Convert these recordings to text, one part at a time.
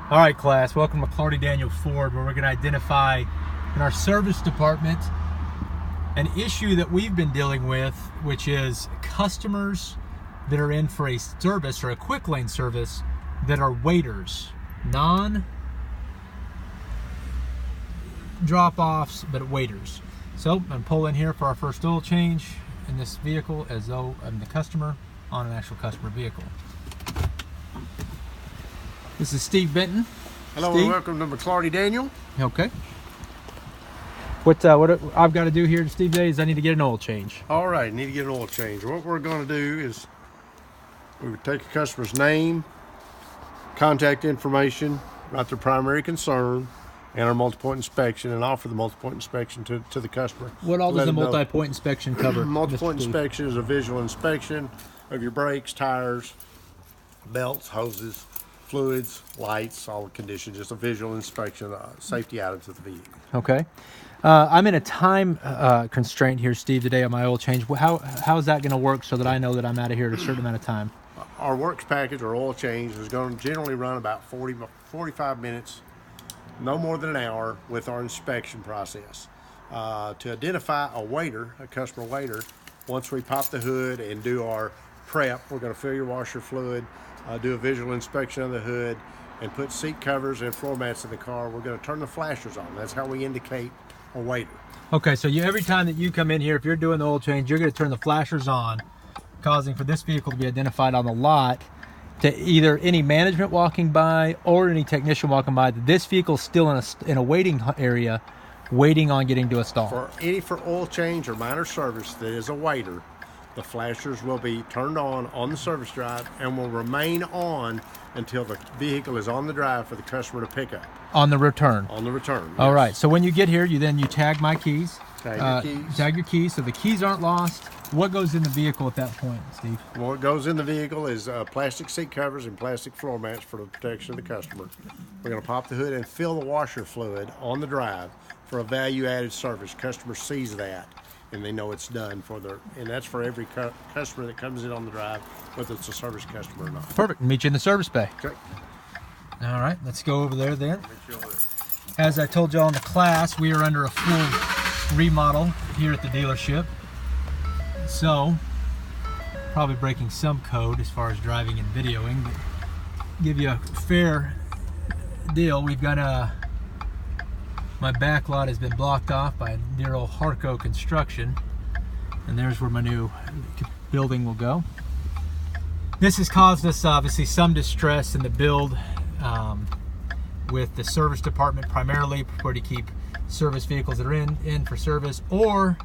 All right, class, welcome to McClarty Daniel Ford, where we're going to identify in our service department an issue that we've been dealing with, which is customers that are in for a service or a quick lane service that are waiters, non-drop-offs, but waiters. So I'm going to pull in here for our first oil change in this vehicle as though I'm the customer on an actual customer vehicle. This is Steve Benton. Hello, Steve. and welcome to McClarty Daniel. Okay. What I've got to do here, Steve, today is I need to get an oil change. All right, need to get an oil change. What we're going to do is we would take a customer's name, contact information, write their primary concern, and our multi-point inspection, and offer the multi-point inspection to the customer. What all does a multi-point inspection cover? Multi-point inspection is a visual inspection of your brakes, tires, belts, hoses, fluids, lights, all the conditions. Just a visual inspection, safety items of the vehicle. Okay. I'm in a time constraint here, Steve, today on my oil change. How is that going to work so that I know that I'm out of here at a certain amount of time? Our works package or oil change is going to generally run about 45 minutes, no more than an hour with our inspection process. To identify a waiter, a customer waiter, once we pop the hood and do our prep, we're going to fill your washer fluid, do a visual inspection of the hood, and put seat covers and floor mats in the car. We're going to turn the flashers on. That's how we indicate a waiter. Okay, so every time that you come in here, if you're doing the oil change, you're going to turn the flashers on, causing for this vehicle to be identified on the lot to either any management walking by or any technician walking by that this vehicle's still in a waiting area, waiting on getting to a stall. For oil change or minor service that is a waiter, the flashers will be turned on the service drive and will remain on until the vehicle is on the drive for the customer to pick up. On the return? On the return, yes. All right, so when you get here, you tag my keys. Tag your keys. Tag your keys so the keys aren't lost. What goes in the vehicle at that point, Steve? What goes in the vehicle is plastic seat covers and plastic floor mats for the protection of the customer. We're going to pop the hood and fill the washer fluid on the drive for a value-added service. Customer sees that, and they know it's done and that's for every customer that comes in on the drive, whether it's a service customer or not. Perfect. Meet you in the service bay. Okay. All right, let's go over there then. As I told y'all in the class, we are under a full remodel here at the dealership. So, probably breaking some code as far as driving and videoing, but give you a fair deal. We've got my back lot has been blocked off by dear old Harco Construction, and there's where my new building will go. This has caused us obviously some distress in the build with the service department, primarily prefer to keep service vehicles that are in for service or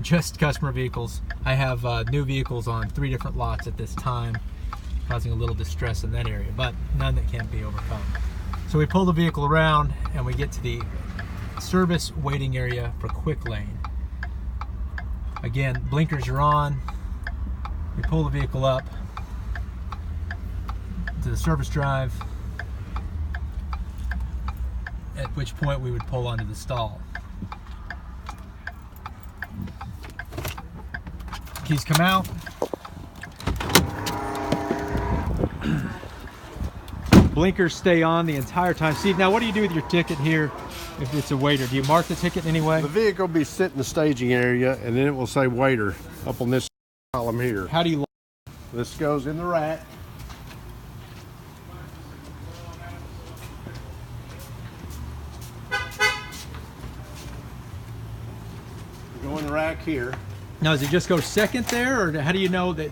just customer vehicles. I have new vehicles on 3 different lots at this time, causing a little distress in that area, but none that can't be overcome. So we pull the vehicle around and we get to the service waiting area for quick lane. Again, blinkers are on. We pull the vehicle up to the service drive, at which point we would pull onto the stall. Keys come out. Blinkers stay on the entire time. Steve, now what do you do with your ticket here if it's a waiter? Do you mark the ticket in any way? The vehicle will be sit in the staging area, and then it will say waiter up on this column here. How do you lock? This goes in the rack. Go in the rack here. Now, does it just go second there, or how do you know that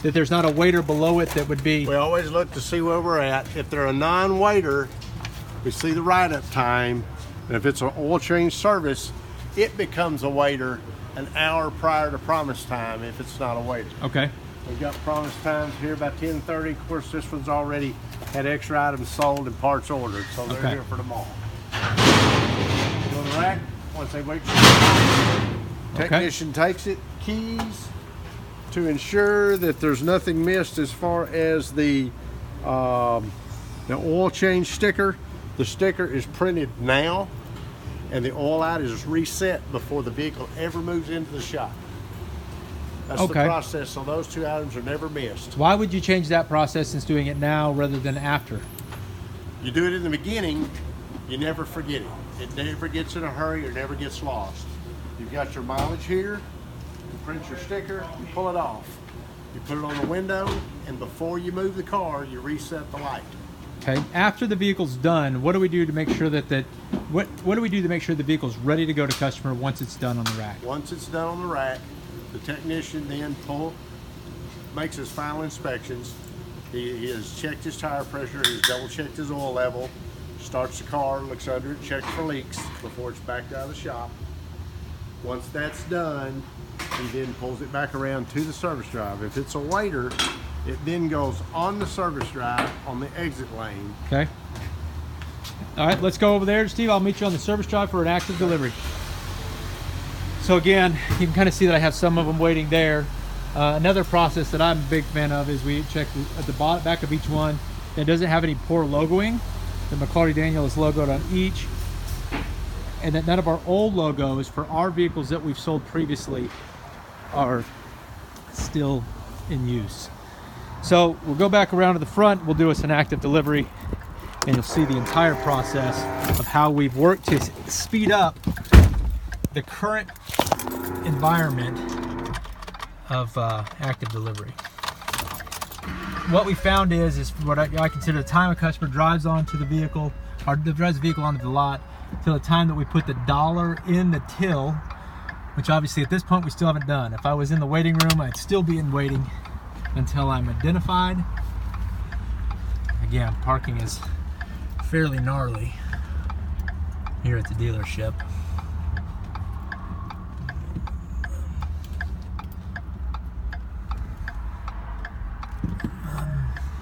there's not a waiter below it that would be? We always look to see where we're at. If they're a non-waiter, we see the write-up time. And if it's an oil change service, it becomes a waiter an hour prior to promise time if it's not a waiter. Okay. We've got promise times here by 10:30. Of course, this one's already had extra items sold and parts ordered, so they're here for tomorrow. Go in the rack. Once they wait, technician takes it, keys, to ensure that there's nothing missed as far as the oil change sticker. The sticker is printed now, and the oil out is reset before the vehicle ever moves into the shop. That's the process, so those two items are never missed. Why would you change that process since doing it now rather than after? You do it in the beginning, you never forget it. It never gets in a hurry or never gets lost. You've got your mileage here, you print your sticker, you pull it off. You put it on the window, and before you move the car, you reset the light. Okay. After the vehicle's done, what do we do to make sure that what do we do to make sure the vehicle's ready to go to customer once it's done on the rack? Once it's done on the rack, the technician then makes his final inspections. He has checked his tire pressure, he's double checked his oil level, starts the car, looks under it, checks for leaks before it's backed out of the shop. Once that's done, he then pulls it back around to the service drive. If it's a waiter, it then goes on the service drive on the exit lane. Okay. All right, let's go over there, Steve. I'll meet you on the service drive for an active delivery. So again, you can kind of see that I have some of them waiting there. Another process that I'm a big fan of is we check at the back of each one that doesn't have any poor logoing. The McClarty Daniel is logoed on each, and that none of our old logos for our vehicles that we've sold previously are still in use. So we'll go back around to the front, we'll do us an active delivery, and you'll see the entire process of how we've worked to speed up the current environment of active delivery. What we found is what I consider the time a customer drives onto the vehicle, or drives the vehicle onto the lot, till the time that we put the dollar in the till, which obviously at this point we still haven't done. If I was in the waiting room, I'd still be in waiting until I'm identified. Again, parking is fairly gnarly here at the dealership.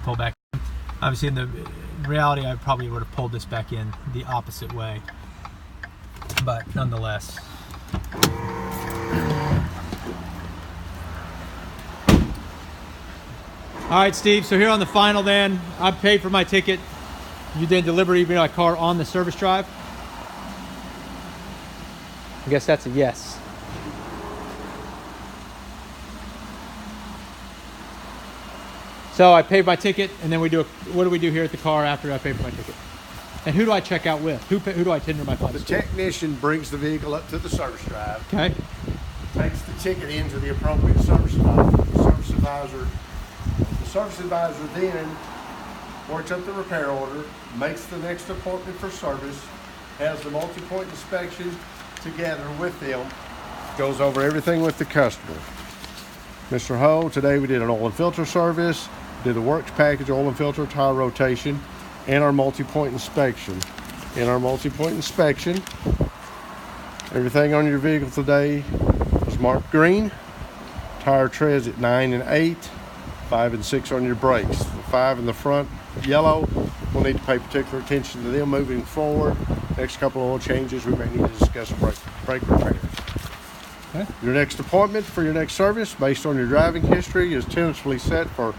Pull back. Obviously, in the reality, I probably would have pulled this back in the opposite way, but nonetheless. All right, Steve, so here on the final then, I paid for my ticket. You then deliver even my car on the service drive? I guess that's a yes. So I paid my ticket, and then what do we do here at the car after I pay for my ticket? And who do I check out with? Who do I tender my funds to? The technician brings the vehicle up to the service drive. Okay. Takes the ticket into the appropriate service advisor. The service advisor then works up the repair order, makes the next appointment for service, has the multi-point inspection together with them, goes over everything with the customer. Mr. Hooe, today we did an oil and filter service, did a works package, oil and filter, tire rotation, and our multi-point inspection. In our multi-point inspection, everything on your vehicle today was marked green. Tire treads at 9 and 8, 5 and 6 on your brakes. The 5 in the front, yellow, we'll need to pay particular attention to them moving forward. Next couple of oil changes, we may need to discuss brake repair. Okay. Your next appointment for your next service, based on your driving history, is tentatively set for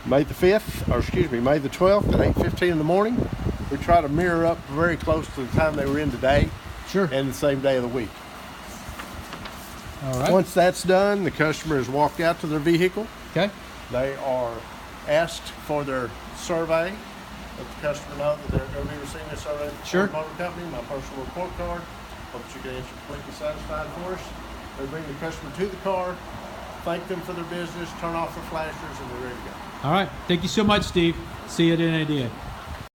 May the 12th at 8:15 in the morning. We try to mirror up very close to the time they were in today. Sure. And the same day of the week. All right. Once that's done, the customer is walked out to their vehicle. Okay. They are asked for their survey. Let the customer know that they're going to be receiving a survey from Sure. the motor company, my personal report card. Hope that you can answer completely satisfied for us. They bring the customer to the car, thank them for their business, turn off their flashers, and they're ready to go. All right. Thank you so much, Steve. See you at NADA.